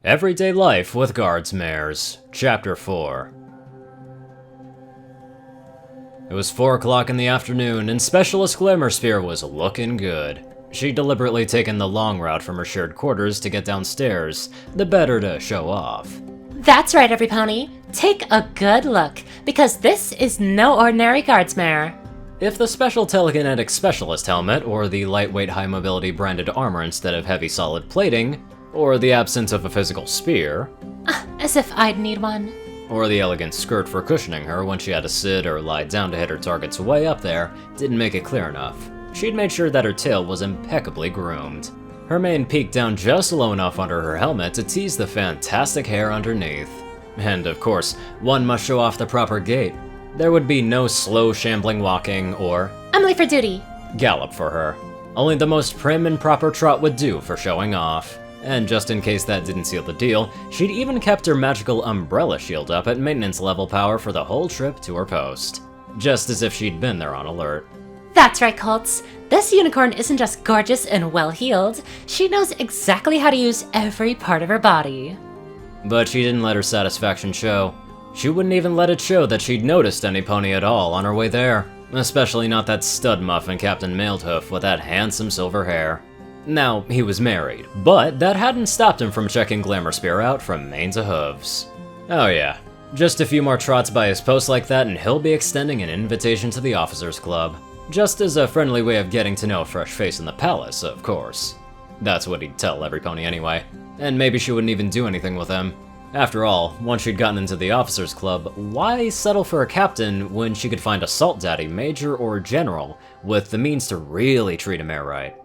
Everyday Life with Guardsmares, Chapter 4. It was 4 o'clock in the afternoon, and Specialist Glamerspear was looking good. She'd deliberately taken the long route from her shared quarters to get downstairs, the better to show off. That's right, every pony. Take a good look, because this is no ordinary Guardsmare. If the Special Telekinetic Specialist helmet, or the lightweight high-mobility branded armor instead of heavy solid plating, or the absence of a physical spear, As if I'd need one. or the elegant skirt for cushioning her when she had to sit or lie down to hit her targets way up there didn't make it clear enough. She'd made sure that her tail was impeccably groomed. Her mane peaked down just low enough under her helmet to tease the fantastic hair underneath. And of course, one must show off the proper gait. There would be no slow shambling walking or I'm late for duty. gallop for her. Only the most prim and proper trot would do for showing off. And just in case that didn't seal the deal, she'd even kept her magical umbrella shield up at maintenance level power for the whole trip to her post. Just as if she'd been there on alert. That's right, Colts. This unicorn isn't just gorgeous and well-heeled. She knows exactly how to use every part of her body. But she didn't let her satisfaction show. She wouldn't even let it show that she'd noticed any pony at all on her way there. Especially not that stud muffin Captain Mailhoof with that handsome silver hair. Now, he was married, but that hadn't stopped him from checking Glamerspear out from mane to hooves. Oh yeah, just a few more trots by his post like that and he'll be extending an invitation to the Officers Club. Just as a friendly way of getting to know a fresh face in the palace, of course. That's what he'd tell every pony anyway. And maybe she wouldn't even do anything with him. After all, once she'd gotten into the Officers Club, why settle for a captain when she could find a Salt Daddy, Major, or General with the means to really treat a mare right?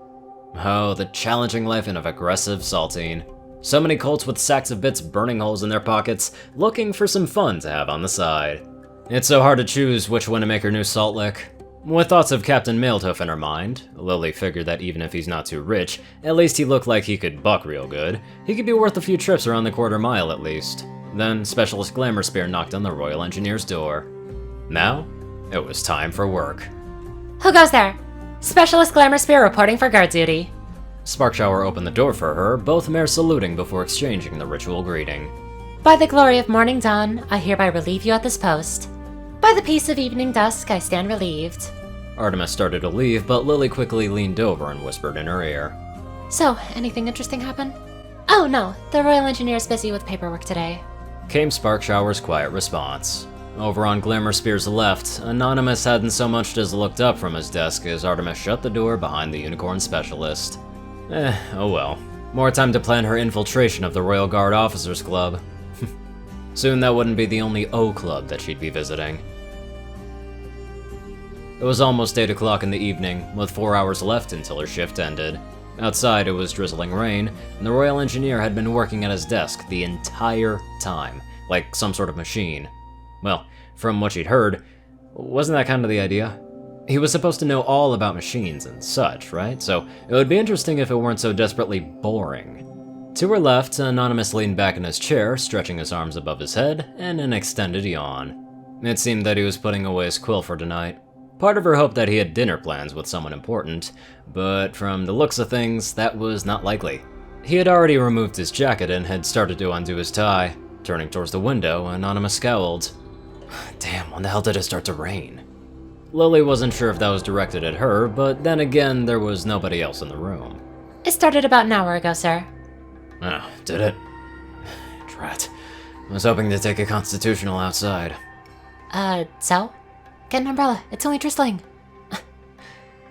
Oh, the challenging life of aggressive Saltine. So many colts with sacks of bits burning holes in their pockets, looking for some fun to have on the side. It's so hard to choose which one to make her new salt lick. With thoughts of Captain Mailhoof in her mind, Lily figured that even if he's not too rich, at least he looked like he could buck real good. He could be worth a few trips around the quarter mile at least. Then Specialist Glamerspear knocked on the Royal Engineer's door. Now, it was time for work. Who goes there? Specialist Glamerspear reporting for guard duty. Sparkshower opened the door for her, both mares saluting before exchanging the ritual greeting. By the glory of morning dawn, I hereby relieve you at this post. By the peace of evening dusk, I stand relieved. Artemis started to leave, but Lily quickly leaned over and whispered in her ear. So, anything interesting happen? Oh no, the Royal Engineer's busy with paperwork today. Came Sparkshower's quiet response. Over on Glamerspear's left, Anonymous hadn't so much as looked up from his desk as Artemis shut the door behind the Unicorn Specialist. Oh well. More time to plan her infiltration of the Royal Guard Officers Club. Soon that wouldn't be the only O Club that she'd be visiting. It was almost 8 o'clock in the evening, with 4 hours left until her shift ended. Outside it was drizzling rain, and the Royal Engineer had been working at his desk the entire time, like some sort of machine. Well, from what she'd heard, wasn't that kind of the idea? He was supposed to know all about machines and such, right? So it would be interesting if it weren't so desperately boring. To her left, Anonymous leaned back in his chair, stretching his arms above his head, and an extended yawn. It seemed that he was putting away his quill for tonight. Part of her hoped that he had dinner plans with someone important, but from the looks of things, that was not likely. He had already removed his jacket and had started to undo his tie. Turning towards the window, Anonymous scowled. Damn, when the hell did it start to rain? Lily wasn't sure if that was directed at her, but then again, there was nobody else in the room. It started about an hour ago, sir. Oh, did it? Drat. I was hoping to take a constitutional outside. So? Get an umbrella, it's only drizzling.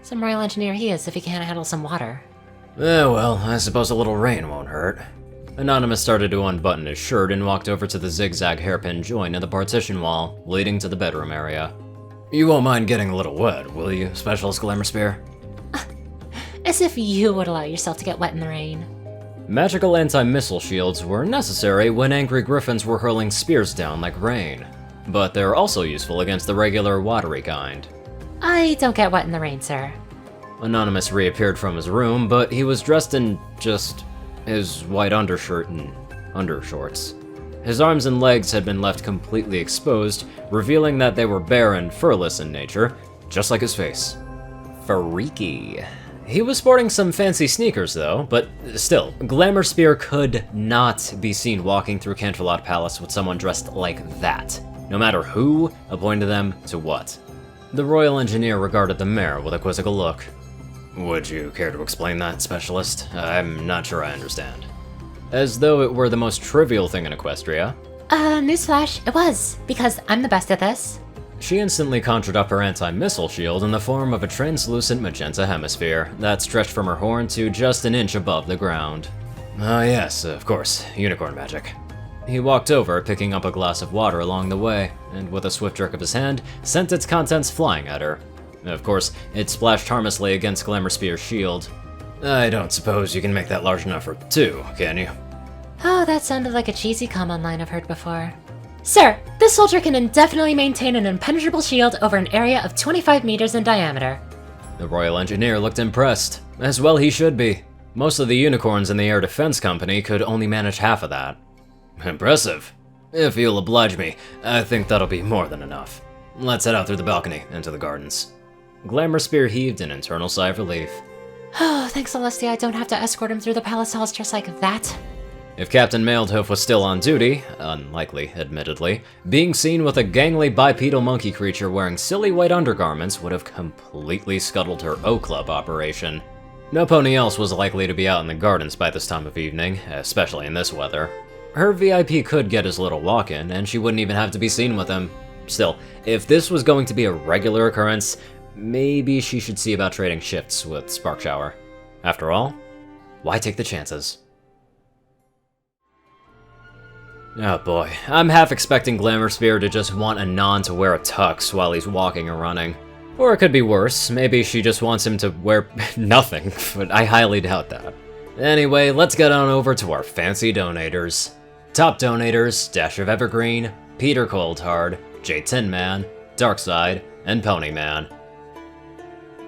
Some Royal Engineer he is if he can't handle some water. Well, I suppose a little rain won't hurt. Anonymous started to unbutton his shirt and walked over to the zigzag hairpin joint in the partition wall, leading to the bedroom area. You won't mind getting a little wet, will you, Specialist Glamerspear? As if you would allow yourself to get wet in the rain. Magical anti-missile shields were necessary when angry griffins were hurling spears down like rain, but they're also useful against the regular watery kind. I don't get wet in the rain, sir. Anonymous reappeared from his room, but he was dressed in just his white undershirt and undershorts. His arms and legs had been left completely exposed, revealing that they were bare and furless in nature, just like his face. Freaky. He was sporting some fancy sneakers though, but still, Glamerspear could not be seen walking through Canterlot Palace with someone dressed like that, no matter who appointed them to what. The royal engineer regarded the mayor with a quizzical look. Would you care to explain that, specialist? I'm not sure I understand. As though it were the most trivial thing in Equestria. Newsflash, it was, because I'm the best at this. She instantly conjured up her anti-missile shield in the form of a translucent magenta hemisphere that stretched from her horn to just an inch above the ground. Ah yes, of course, unicorn magic. He walked over, picking up a glass of water along the way, and with a swift jerk of his hand, sent its contents flying at her. Of course, it splashed harmlessly against Glamerspear's shield. I don't suppose you can make that large enough for two, can you? Oh, that sounded like a cheesy common line I've heard before. Sir, this soldier can indefinitely maintain an impenetrable shield over an area of 25 meters in diameter. The royal engineer looked impressed, as well he should be. Most of the unicorns in the air defense company could only manage half of that. Impressive. If you'll oblige me, I think that'll be more than enough. Let's head out through the balcony into the gardens. Glamerspear heaved an internal sigh of relief. Oh, thanks Celestia, I don't have to escort him through the palace halls just like that. If Captain Maildhoof was still on duty, unlikely, admittedly, being seen with a gangly bipedal monkey creature wearing silly white undergarments would have completely scuttled her O-Club operation. No pony else was likely to be out in the gardens by this time of evening, especially in this weather. Her VIP could get his little walk-in, and she wouldn't even have to be seen with him. Still, if this was going to be a regular occurrence, maybe she should see about trading shifts with Sparkshower. After all, why take the chances? Oh boy, I'm half expecting Glamerspear to just want Anon to wear a tux while he's walking or running. Or it could be worse, maybe she just wants him to wear nothing, but I highly doubt that. Anyway, let's get on over to our fancy donators. Top donators, Dash of Evergreen, Peter Coulthard, J Tin Man, Darkside, and Ponyman.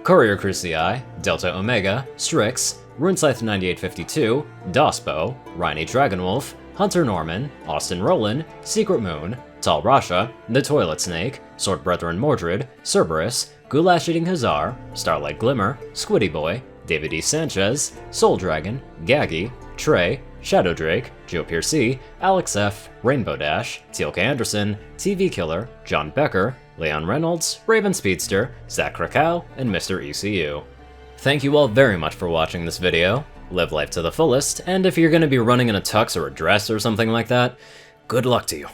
Courier Crucii, Delta Omega, Strix, Runescythe9852, Dospo, Rhynie Dragonwolf, Hunter Norman, Austin Roland, Secret Moon, Tal Rasha, The Toilet Snake, Sword Brethren Mordred, Cerberus, Goulash Eating Hazar, Starlight Glimmer, Squiddy Boy, David E. Sanchez, Soul Dragon, Gaggy, Trey, Shadow Drake, Joe Piercy, Alex F., Rainbow Dash, Teal'c Anderson, TV Killer, John Becker, Leon Reynolds, Raven Speedster, Zach Krakow, and Mr. ECU. Thank you all very much for watching this video. Live life to the fullest, and if you're going to be running in a tux or a dress or something like that, good luck to you.